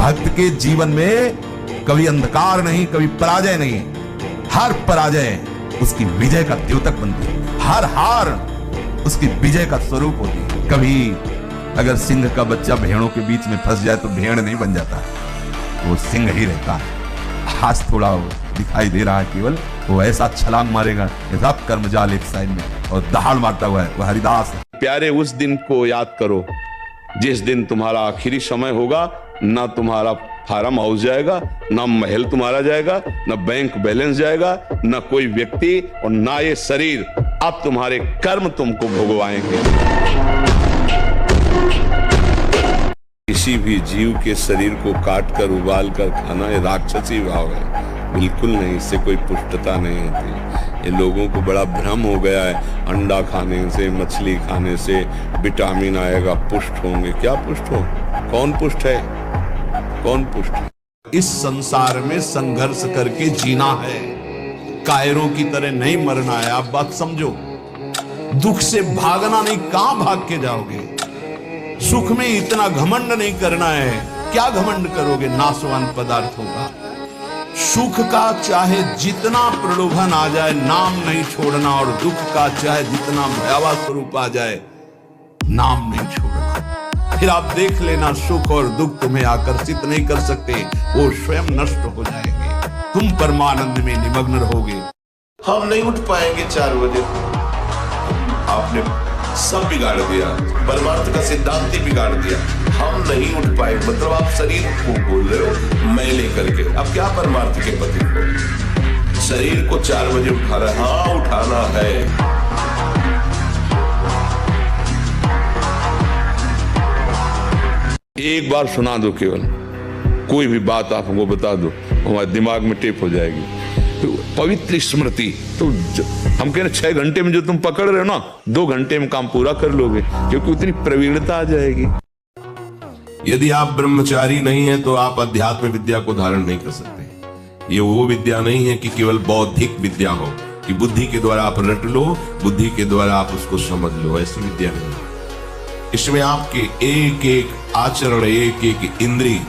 भक्त के जीवन में कभी अंधकार नहीं, कभी पराजय नहीं है। हर पराजय उसकी विजय का द्योतक बनती है, हर हार उसकी विजय का स्वरूप होती है। कभी अगर सिंह का बच्चा भेड़ों के बीच में फंस जाए तो भेड़ नहीं बन जाता, वो सिंह ही रहता है। आज थोड़ा दिखाई दे रहा है केवल, वो ऐसा छलांग मारेगा सब कर्मजाल एक साइड में और दहाड़ मारता हुआ है, वो हरिदास है। प्यारे, उस दिन को याद करो जिस दिन तुम्हारा आखिरी समय होगा। ना तुम्हारा फार्म हाउस जाएगा, ना महल तुम्हारा जाएगा, ना बैंक बैलेंस जाएगा, ना कोई व्यक्ति और ना ये शरीर। अब तुम्हारे कर्म तुमको भोगवाएंगे। किसी भी जीव के शरीर को काट कर उबाल कर खाना ये राक्षसी भाव है, बिल्कुल नहीं। इससे कोई पुष्टता नहीं होती। ये लोगों को बड़ा भ्रम हो गया है, अंडा खाने से, मछली खाने से विटामिन आएगा, पुष्ट होंगे। क्या पुष्ट हो? कौन पुष्ट है? कौन पुष्ट है? इस संसार में संघर्ष करके जीना है, कायरों की तरह नहीं मरना है। आप बात समझो, दुख से भागना नहीं, कहां भाग के जाओगे? सुख में इतना घमंड नहीं करना है। क्या घमंड करोगे नाशवान पदार्थों का? सुख का चाहे जितना प्रलोभन आ जाए नाम नहीं छोड़ना, और दुख का चाहे जितना भयावह स्वरूप आ जाए नाम नहीं छोड़ना। फिर आप देख लेना, सुख और दुख तुम्हें आकर्षित नहीं कर सकते, वो स्वयं नष्ट हो जाएंगे। तुम परमानंद में निमग्न रहोगे। हम नहीं उठ पाएंगे 4 बजे। आपने सब बिगाड़ दिया, परमार्थ का सिद्धांत ही बिगाड़ दिया। हम नहीं उठ पाए मतलब आप शरीर को बोल रहे हो मैं लेकर के। अब क्या परमार्थ के पति को शरीर को 4 बजे उठाना है? हाँ, उठाना है। एक बार सुना दो, केवल कोई भी बात आप हमको बता दो, हमारे दिमाग में टेप हो जाएगी। तो पवित्र स्मृति तो हम कह रहे 6 घंटे में जो तुम पकड़ रहे हो ना, 2 घंटे में काम पूरा कर लोगे, क्योंकि उतनी प्रवीणता आ जाएगी। यदि आप ब्रह्मचारी नहीं है तो आप अध्यात्म विद्या को धारण नहीं कर सकते। ये वो विद्या नहीं है कि केवल बौद्धिक विद्या हो, कि बुद्धि के द्वारा आप रट लो, बुद्धि के द्वारा आप उसको समझ लो। ऐसी विद्या नहीं। इसमें आपके एक एक आचरण, एक एक इंद्री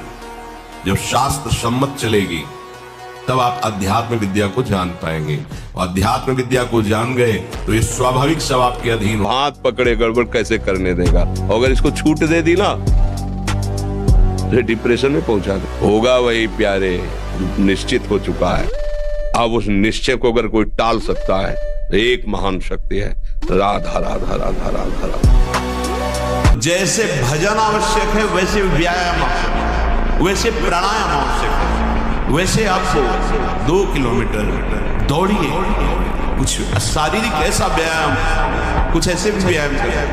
जब शास्त्र सम्मत चलेगी तब आप अध्यात्म विद्या को जान पाएंगे। और अध्यात्म विद्या को जान गए तो ये स्वाभाविक सब आपके अधीन। हाथ पकड़े गड़बड़ कैसे करने देगा? अगर इसको छूट दे दी ना, डिप्रेशन में पहुंचा दे। होगा वही प्यारे, निश्चित हो चुका है। अब उस निश्चय को अगर कोई टाल सकता है तो एक महान शक्ति है, राधा राधा राधा राधा राधा। जैसे भजन आवश्यक है वैसे व्यायाम आवश्यक है, वैसे प्राणायाम आवश्यक है। वैसे आपको 2 किलोमीटर दौड़िए, कुछ शारीरिक ऐसा व्यायाम, कुछ ऐसे भी व्यायाम करिए।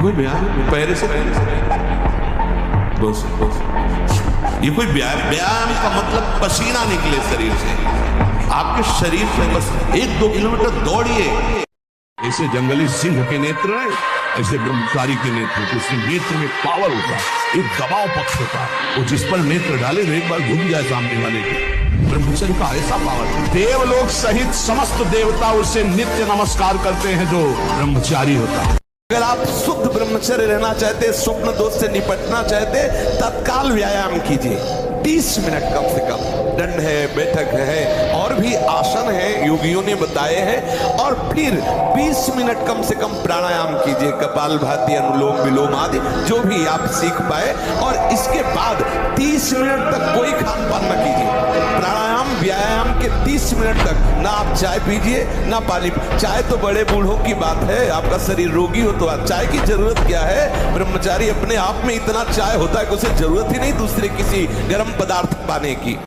कोई व्यायाम पैरे से ये कोई व्यायाम का मतलब पसीना निकले शरीर से। आपके शरीर से बस 1-2 किलोमीटर दौड़िए। ऐसे जंगली सिंह के नेत्र है, ऐसे ब्रह्मचारी के नेत्र, उसके नेत्र में पावर होता है, एक दबाव पक्ष होता है। वो जिस पर नेत्र डाले तो एक बार घूम जाए सामने वाले के। ब्रह्मचर्य का ऐसा पावर, देवलोक सहित समस्त देवता उसे नित्य नमस्कार करते हैं जो ब्रह्मचारी होता है। अगर आप शुद्ध ब्रह्मचर्य रहना चाहते, स्वप्न दोष से निपटना चाहते, तत्काल व्यायाम कीजिए। 30 मिनट कम से कम। दंड है, बैठक है, और भी आसन है, योगियों ने बताए हैं। और फिर 20 मिनट कम से कम प्राणायाम कीजिए, कपालभाति, अनुलोम विलोम आदि जो भी आप सीख पाए। और इसके बाद 30 मिनट तक कोई खान पान न कीजिए। प्राणायाम व्यायाम के 30 मिनट तक ना आप चाय पीजिए ना पानी। चाय तो बड़े बूढ़ों की बात है, आपका शरीर रोगी हो तो चाय की जरूरत क्या है? ब्रह्मचारी अपने आप में इतना चाय होता है कि उसे जरूरत ही नहीं दूसरे किसी गर्म पदार्थ पाने की।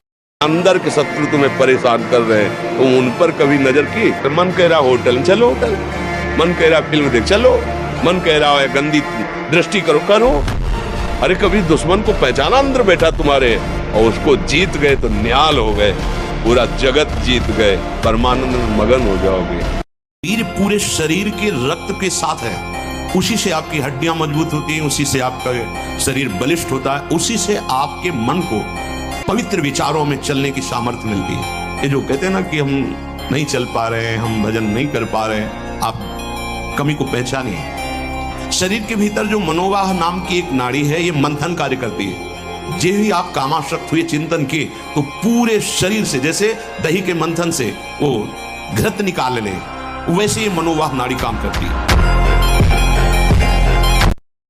अंदर के शत्रु तुम्हें परेशान कर रहे हैं, तुम उन पर कभी नजर की? मन कह रहा होटल चलो, होटल, मन कह रहा फिल्म देख चलो, मन कह रहा है गंदी दृष्टि करो, करो। अरे कभी दुश्मन को पहचाना अंदर बैठा तुम्हारे, और उसको जीत गए तो निहाल हो गए, पूरा जगत जीत गए, परमानंद में मगन हो जाओगे। वीर पूरे शरीर के रक्त के साथ है, उसी से आपकी हड्डियां मजबूत होती हैं, उसी से आपका शरीर बलिष्ठ होता है, उसी से आपके मन को पवित्र विचारों में चलने की सामर्थ्य मिलती है। ये जो कहते हैं ना कि हम नहीं चल पा रहे हैं, हम भजन नहीं कर पा रहे हैं, आप कमी को पहचानिए। शरीर के भीतर जो मनोवाह नाम की एक नाड़ी है, ये मंथन कार्य करती है। जे ही आप कामासक्त हुए चिंतन किए तो पूरे शरीर से जैसे दही के मंथन से वो घृत निकाल ले, वैसे ये मनोवाह नाड़ी काम करती है।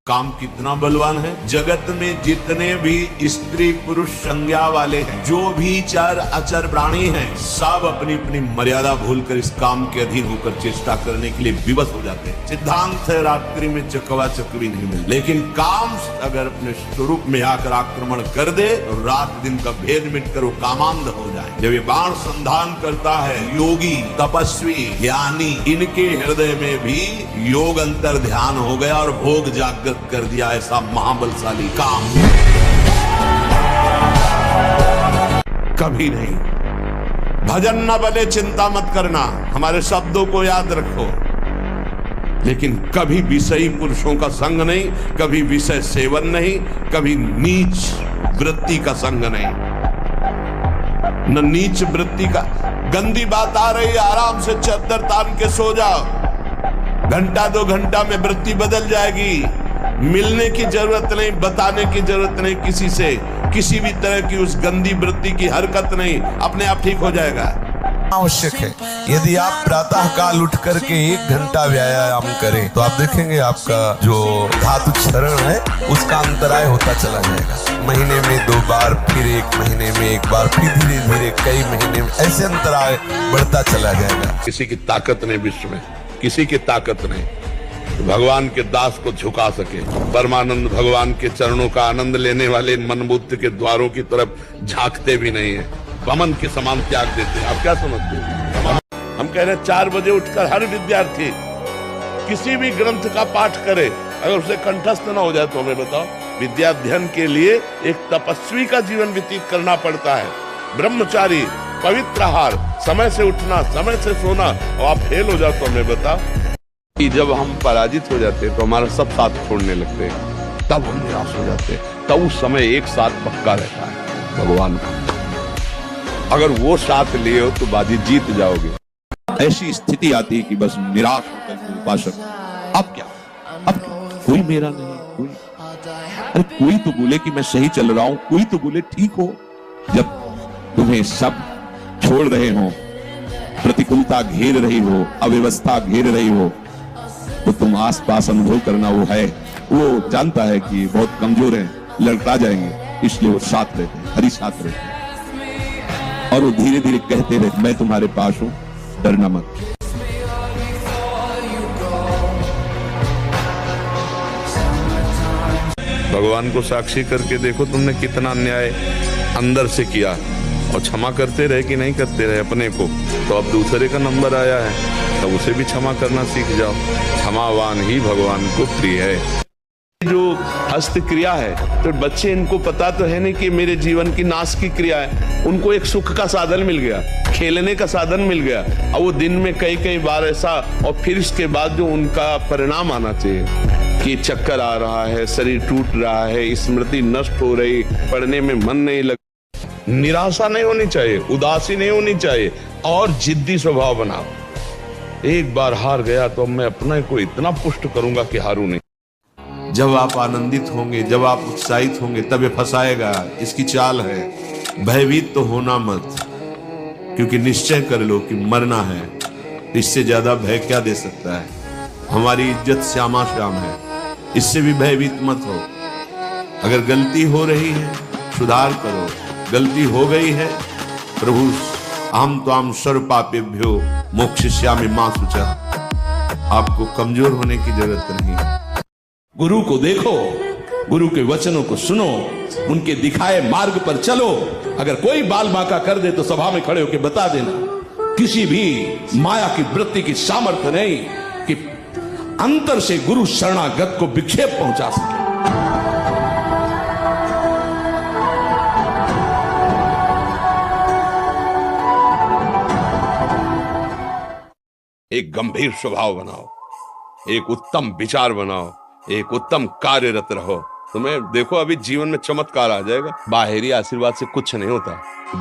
काम कितना बलवान है। जगत में जितने भी स्त्री पुरुष संज्ञा वाले हैं, जो भी चर अचर प्राणी हैं, सब अपनी अपनी मर्यादा भूलकर इस काम के अधीन होकर चेष्टा करने के लिए विवश हो जाते हैं। सिद्धांत है रात्रि में चकवा चकवी नहीं मिलती, लेकिन काम अगर अपने स्वरूप में आकर आक्रमण कर दे तो रात दिन का भेद मिटकर वो कामांध हो जाए। जब ये बाण संधान करता है, योगी तपस्वी ज्ञानी, इनके हृदय में भी योग अंतर ध्यान हो गया और भोग जागृत कर दिया ऐसा महाबलशाली काम कभी नहीं। भजन न बने चिंता मत करना, हमारे शब्दों को याद रखो, लेकिन कभी विषयी पुरुषों का संग नहीं, कभी विषय सेवन नहीं, कभी नीच वृत्ति का संग नहीं। न नीच वृत्ति का, गंदी बात आ रही, आराम से चद्दर तान के सो जाओ, घंटा 2 घंटा में वृत्ति बदल जाएगी। मिलने की जरूरत नहीं, बताने की जरूरत नहीं किसी से, किसी भी तरह की उस गंदी वृत्ति की हरकत नहीं, अपने आप ठीक हो जाएगा। आवश्यक है। यदि आप प्रातः काल उठ करके 1 घंटा व्यायाम करें तो आप देखेंगे आपका जो धातु क्षरण है उसका अंतराय होता चला जाएगा। महीने में 2 बार, फिर 1 महीने में 1 बार, फिर धीरे धीरे कई महीने में ऐसे अंतराय बढ़ता चला जाएगा। किसी की ताकत नहीं विश्व में, किसी की ताकत नहीं भगवान के दास को झुका सके। परमानंद भगवान के चरणों का आनंद लेने वाले मनबुद्ध के द्वारों की तरफ झांकते भी नहीं है, वमन के समान त्याग देते हैं। आप क्या समझते हैं? हम कह रहे हैं 4 बजे उठकर हर विद्यार्थी किसी भी ग्रंथ का पाठ करे, अगर उसे कंठस्थ ना हो जाए तो हमें बताओ। विद्याध्ययन के लिए एक तपस्वी का जीवन व्यतीत करना पड़ता है। ब्रह्मचारी, पवित्र आहार, समय से उठना, समय से सोना, और आप फेल हो जाओ तो हमें बताओ। कि जब हम पराजित हो जाते हैं तो हमारा सब साथ छोड़ने लगते हैं, तब हम निराश हो जाते हैं। तब उस समय एक साथ पक्का रहता है भगवान का। अगर वो साथ लिए हो तो बाजी जीत जाओगे। ऐसी स्थिति आती है कि बस निराश होकर उपासक अब क्या, अब क्या? कोई मेरा नहीं, कोई, अरे कोई तो बोले कि मैं सही चल रहा हूं, कोई तो बोले ठीक हो। जब तुम्हें सब छोड़ रहे हो, प्रतिकूलता घेर रही हो, अव्यवस्था घेर रही हो, तो तुम आसपास अनुभव करना वो है, वो जानता है कि बहुत कमजोर है, लड़खड़ा जाएंगे, इसलिए वो साथ रहते हैं, हरी साथ रहते हैं। और वो धीरे धीरे कहते रहे मैं तुम्हारे पास हूं, डरना मत। भगवान को साक्षी करके देखो तुमने कितना अन्याय अंदर से किया, और क्षमा करते रहे कि नहीं करते रहे अपने को, तो अब दूसरे का नंबर आया है, तब उसे भी क्षमा करना सीख जाओ। क्षमावान ही भगवान को प्रिय है। जो हस्त क्रिया है तो बच्चे, इनको पता तो है नहीं कि मेरे जीवन की नाश की क्रिया है। उनको एक सुख का साधन मिल गया, खेलने का साधन मिल गया, और वो दिन में कई बार ऐसा, और फिर इसके बाद जो उनका परिणाम आना चाहिए कि चक्कर आ रहा है, शरीर टूट रहा है, स्मृति नष्ट हो रही, पढ़ने में मन नहीं लग। निराशा नहीं होनी चाहिए, उदासी नहीं होनी चाहिए, और जिद्दी स्वभाव बनाओ। एक बार हार गया तो मैं अपने को इतना पुष्ट करूंगा कि हारू नहीं। जब आप आनंदित होंगे, जब आप उत्साहित होंगे, तब ये फंसाएगा। इसकी चाल है। भयभीत तो होना मत, क्योंकि निश्चय कर लो कि मरना है। इससे ज्यादा भय क्या दे सकता है? हमारी इज्जत श्यामा श्याम है, इससे भी भयभीत मत हो। अगर गलती हो रही है सुधार करो, गलती हो गई है प्रभु हम तो हम सर्व पापेभ्यो मोक्षयिष्यामि मा शुचा, आपको कमजोर होने की जरूरत नहीं है। गुरु को देखो, गुरु के वचनों को सुनो, उनके दिखाए मार्ग पर चलो। अगर कोई बाल बांका कर दे तो सभा में खड़े होकर बता देना। किसी भी माया की वृत्ति की सामर्थ्य नहीं कि अंतर से गुरु शरणागत को विक्षेप पहुंचा सके। एक गंभीर स्वभाव बनाओ, एक उत्तम विचार बनाओ, एक उत्तम कार्यरत रहो। तुम्हें देखो अभी जीवन में चमत्कार आ जाएगा। बाहरी आशीर्वाद से कुछ नहीं होता।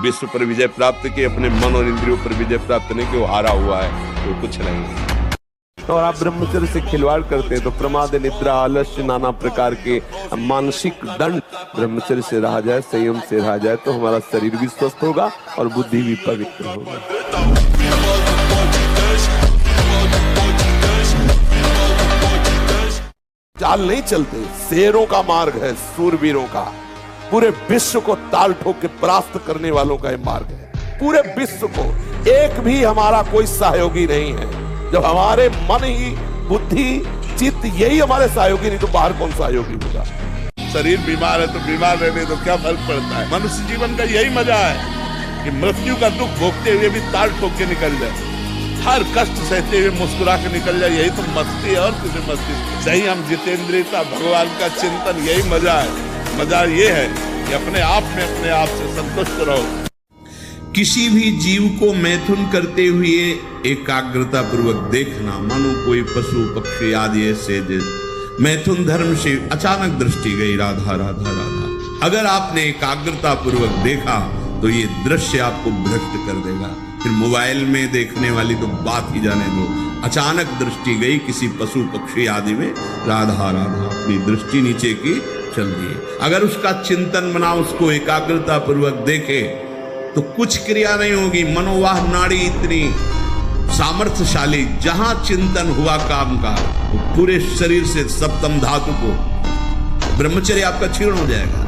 विश्व पर विजय प्राप्त की, अपने मन और इंद्रियों पर विजय प्राप्त नहीं कि वो हारा हुआ है, तो कुछ नहीं। और आप ब्रह्मचर्य से खिलवाड़ करते हैं तो प्रमाद, निद्रा, आलस्य, नाना प्रकार के मानसिक दंड ब्रह्मचर्य से रहा जाए, संयम से रहा जाए तो हमारा शरीर भी स्वस्थ होगा और बुद्धि भी पवित्र होगा। चाल नहीं चलते, शेरों का मार्ग है, सूरवीरों का। पूरे विश्व को ताल ठोक के परास्त करने वालों का यह मार्ग है। पूरे विश्व को, एक भी हमारा कोई सहयोगी नहीं है। जब हमारे मन ही, बुद्धि, चित्त यही हमारे सहयोगी, नहीं तो बाहर कौन सहयोगी होगा। शरीर बीमार है तो बीमार रहने तो क्या फर्क पड़ता है। मनुष्य जीवन का यही मजा है कि मृत्यु का दुख भोगते हुए भी ताल ठोक के निकल जाए, हर कष्ट सहते हुए मुस्कुरा के निकल जाए। यही तो मस्ती है, और किसी मस्ती सही। हम जितेंद्रियता, भगवान का चिंतन, यही मजा है। मजा ये है कि अपने आप में अपने आप से संतुष्ट रहो। किसी भी जीव को मैथुन करते हुए एकाग्रता पूर्वक देखना, मानो कोई पशु पक्षी आदि ऐसे मैथुन धर्म से अचानक दृष्टि गई, राधा राधा राधा। अगर आपने एकाग्रता पूर्वक देखा तो ये दृश्य आपको भ्रष्ट कर देगा। फिर मोबाइल में देखने वाली तो बात ही जाने दो। अचानक दृष्टि गई किसी पशु पक्षी आदि में, राधा राधा, अपनी दृष्टि नीचे की चल रही है। अगर उसका चिंतन बना, उसको एकाग्रता पूर्वक देखे तो कुछ क्रिया नहीं होगी। मनोवाह नाड़ी इतनी सामर्थ्यशाली, जहां चिंतन हुआ काम का, वो पूरे शरीर से सप्तम धातु को, ब्रह्मचर्य आपका क्षीण हो जाएगा।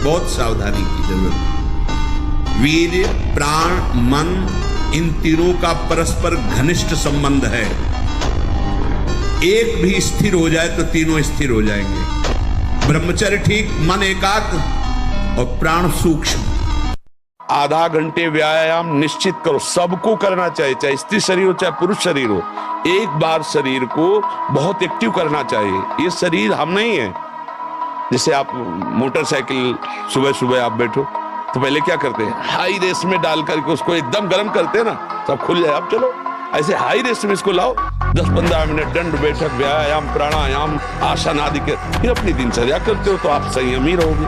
बहुत सावधानी की जरूरत है। वीर्य, प्राण, मन, इन तीनों का परस्पर घनिष्ठ संबंध है। एक भी स्थिर हो जाए तो तीनों स्थिर हो जाएंगे। ब्रह्मचर्य ठीक, मन एकाग्र और प्राण सूक्ष्म। आधा घंटे व्यायाम निश्चित करो, सबको करना चाहिए, चाहे स्त्री शरीर हो चाहे पुरुष शरीर हो। एक बार शरीर को बहुत एक्टिव करना चाहिए। ये शरीर हम नहीं है। जैसे आप मोटरसाइकिल सुबह सुबह आप बैठो तो पहले क्या करते हैं, हाई रेस में डाल करके उसको एकदम गर्म करते हैं ना, सब खुल जाए। अब चलो ऐसे हाई रेस में इसको लाओ, 10-15 मिनट दंड बैठक, व्यायाम, प्राणायाम, आसन आदि के, फिर अपनी दिनचर्या करते हो तो आप संयमी रहोगे,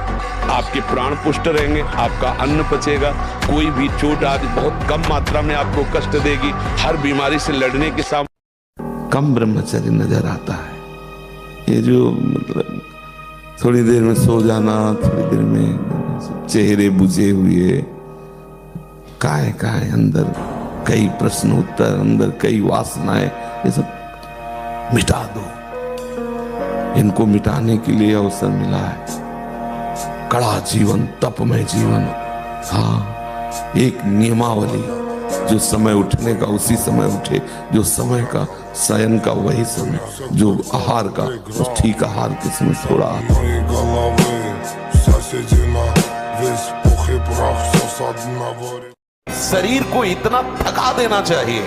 आपके प्राण पुष्ट रहेंगे, आपका अन्न पचेगा, कोई भी चोट आदि बहुत कम मात्रा में आपको कष्ट देगी। हर बीमारी से लड़ने के सामने कम ब्रह्मचर्य नजर आता है। ये जो मतलब थोड़ी देर में सो जाना, थोड़ी देर में चेहरे बुझे हुए, काय अंदर कई प्रश्न उत्तर, अंदर कई वासनाएं, ये सब मिटा दो। इनको मिटाने के लिए अवसर मिला है। कड़ा जीवन, तपमय जीवन। हाँ, एक नियमावली, जो समय उठने का उसी समय उठे, जो समय का शयन का वही समय, जो आहार का उस ठीक आहार के समय थोड़ा। शरीर को इतना थका देना चाहिए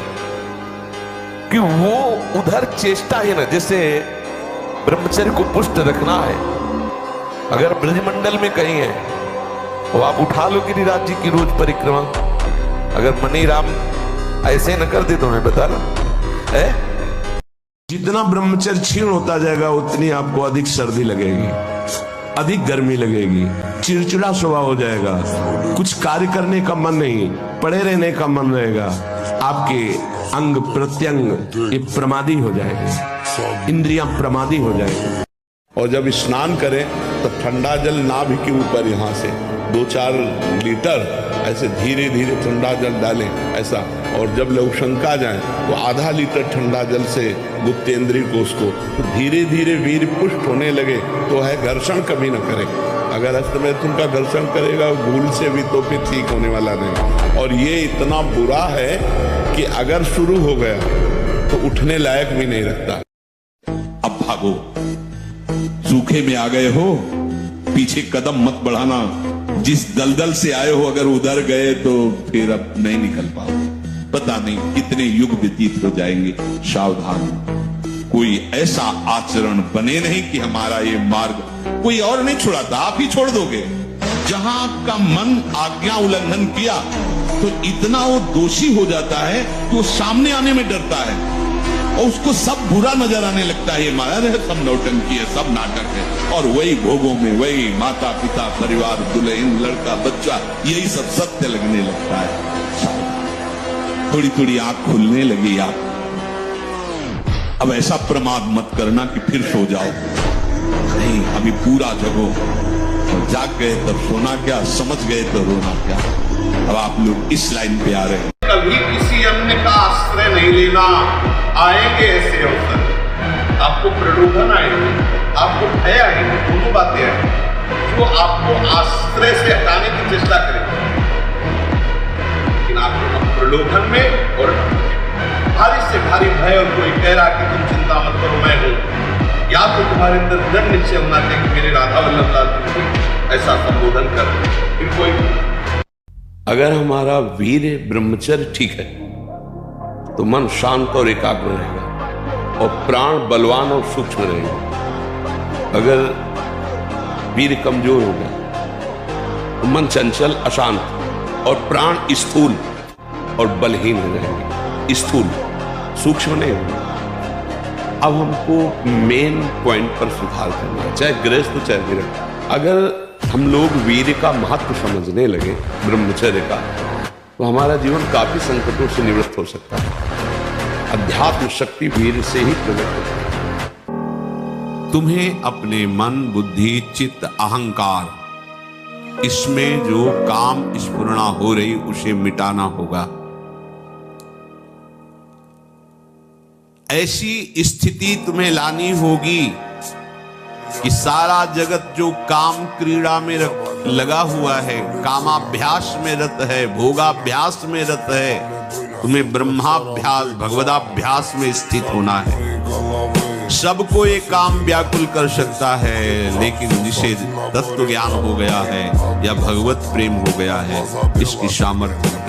कि वो उधर चेष्टा ही ना, जैसे ब्रह्मचर्य को पुष्ट रखना है। अगर ब्रजमंडल में कहीं है तो आप उठा लो गिरिराज जी की रोज परिक्रमा। अगर मनी राम ऐसे न कर दे तो मैं बता रहा है, जितना ब्रह्मचर्य क्षीण होता जाएगा उतनी आपको अधिक सर्दी लगेगी, अधिक गर्मी लगेगी, चिड़चिड़ा स्वभाव हो जाएगा, कुछ कार्य करने का मन नहीं, पड़े रहने का मन रहेगा, आपके अंग प्रत्यंग ये प्रमादी हो जाएंगे, इंद्रियां प्रमादी हो जाएंगी। और जब स्नान करें तो ठंडा जल नाभि के ऊपर यहाँ से 2-4 लीटर ऐसे धीरे धीरे ठंडा जल डालें ऐसा। और जब लघुशंका जाए तो आधा लीटर ठंडा जल से गुप्तेंद्रिय को उसको तो धीरे धीरे वीर पुष्ट होने लगे तो है घर्षण कभी न करे। अगर हस्तमैथुन का घर्षण करेगा भूल से भी तो फिर ठीक होने वाला नहीं। और ये इतना बुरा है कि अगर शुरू हो गया तो उठने लायक भी नहीं रखता। अब भागो, सूखे में आ गए हो, पीछे कदम मत बढ़ाना। जिस दलदल से आए हो अगर उधर गए तो फिर अब नहीं निकल पाओगे। पता नहीं कितने युग व्यतीत हो जाएंगे। सावधान, कोई ऐसा आचरण बने नहीं कि हमारा ये मार्ग कोई और नहीं छुड़ाता, आप ही छोड़ दोगे। जहां आपका मन आज्ञा उल्लंघन किया तो इतना वो दोषी हो जाता है कि वो सामने आने में डरता है और उसको सब बुरा नजर आने लगता है। ये माया है, सब नौटंकी है, सब नाटक है। और वही भोगों में वही माता पिता परिवार दुल्हन लड़का बच्चा यही सब सत्य लगने लगता है। थोड़ी थोड़ी आंख खुलने लगी आप। अब ऐसा प्रमाद मत करना कि फिर सो जाओ, नहीं, अभी पूरा जगो। और जाग गए तब सोना क्या, समझ गए तो रोना क्या। अब आप लोग इस लाइन पे आ रहे हैं। कभी किसी अन्य का आश्रय नहीं लेना। आएंगे ऐसे अवसर, आपको प्रलोभन आएंगे, आपको भय आएंगे, दोनों बातें आएंगी जो आपको आश्रय से हटाने की चेष्टा करेंगे। लेकिन आपको प्रलोभन में और भारी से भारी भय, और कोई कह रहा कि तुम चिंता मत करो, मैं हूं, या तो तुम्हारे अंदर दृढ़ निश्चय होना चाहिए कि मेरे राधा वल्लभ लाल जी ऐसा संबोधन कर, फिर कोई। अगर हमारा वीर ब्रह्मचर्य ठीक है तो मन शांत और एकाग्र रहेगा और प्राण बलवान और सूक्ष्म रहेगा। अगर वीर कमजोर हो गया तो मन चंचल अशांत और प्राण स्थूल और बलहीन हो जाएंगे, स्थूल, सूक्ष्म नहीं होंगे। अब हमको मेन पॉइंट पर सुधार करना है, चाहे गृहस्थ हो चाहे गृहस्थ। अगर हम लोग वीर का महत्व समझने लगे, ब्रह्मचर्य का, तो हमारा जीवन काफी संकटों से निवृत्त हो सकता है। अध्यात्म शक्ति वीर से ही प्रकट होती है। तुम्हें अपने मन, बुद्धि, चित्त, अहंकार, इसमें जो काम स्फुरणा हो रही उसे मिटाना होगा। ऐसी स्थिति तुम्हें लानी होगी कि सारा जगत जो काम क्रीड़ा में लगा हुआ है, कामाभ्यास में रत है, भोगाभ्यास में रत है, तुम्हें ब्रह्माभ्यास, भगवदाभ्यास में स्थित होना है। सबको ये काम व्याकुल कर सकता है, लेकिन जिसे तत्व ज्ञान हो गया है या भगवत प्रेम हो गया है, इसकी सामर्थ्य है।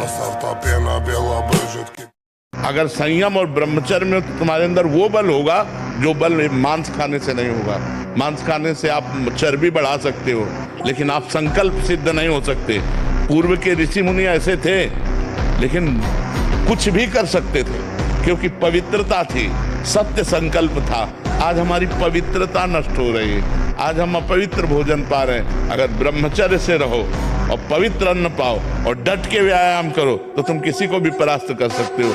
अगर संयम और ब्रह्मचर्य में तो तुम्हारे अंदर वो बल होगा जो बल मांस खाने से नहीं होगा। मांस खाने से आप चर्बी बढ़ा सकते हो, लेकिन आप संकल्प सिद्ध नहीं हो सकते। पूर्व के ऋषि मुनि ऐसे थे, लेकिन कुछ भी कर सकते थे क्योंकि पवित्रता थी, सत्य संकल्प था। आज हमारी पवित्रता नष्ट हो रही है, आज हम अपवित्र भोजन पा रहे हैं। अगर ब्रह्मचर्य से रहो और पवित्र अन्न पाओ और डट के व्यायाम करो तो तुम किसी को भी परास्त कर सकते हो।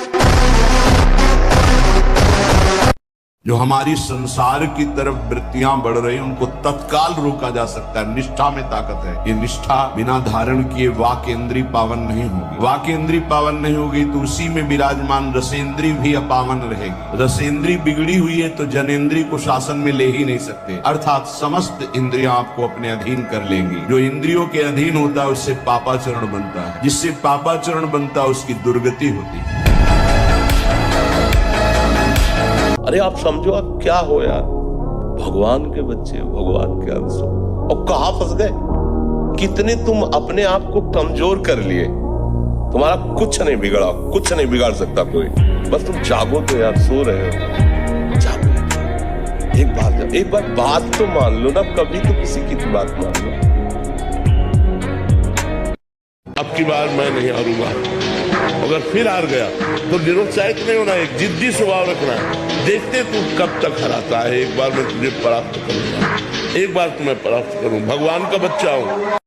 जो हमारी संसार की तरफ वृत्तियां बढ़ रही हैं, उनको तत्काल रोका जा सकता है। निष्ठा में ताकत है। ये निष्ठा बिना धारण किए वाकेंद्री पावन नहीं होगी। वाकेंद्री पावन नहीं होगी तो उसी में विराजमान रसेंद्री भी अपावन रहेगी। रसेंद्री बिगड़ी हुई है तो जनेंद्री को शासन में ले ही नहीं सकते, अर्थात समस्त इंद्रियां आपको अपने अधीन कर लेंगी। जो इंद्रियों के अधीन होता है उससे पापाचरण बनता है, जिससे पापाचरण बनता है उसकी दुर्गति होती है। अरे आप समझो आप क्या हो यार, भगवान के बच्चे, भगवान के अंश, और कहां फंस गए। कितने तुम अपने आप को कमजोर कर लिए। तुम्हारा कुछ नहीं बिगड़ा, कुछ नहीं बिगाड़ सकता कोई। बस तुम जागो तो यार, सो रहे हो, जागो। एक बार बात तो मान लो ना, कभी तो किसी की बात मान लो। अब की बार मैं नहीं हारूंगा। अगर फिर हार गया तो निरुत्साहित नहीं होना, एक जिद्दी स्वभाव रखना है। देखते तू कब तक हराता है। एक बार मैं तुझे परास्त करूंगा, एक बार तुम्हें परास्त करूं। भगवान का बच्चा हूं।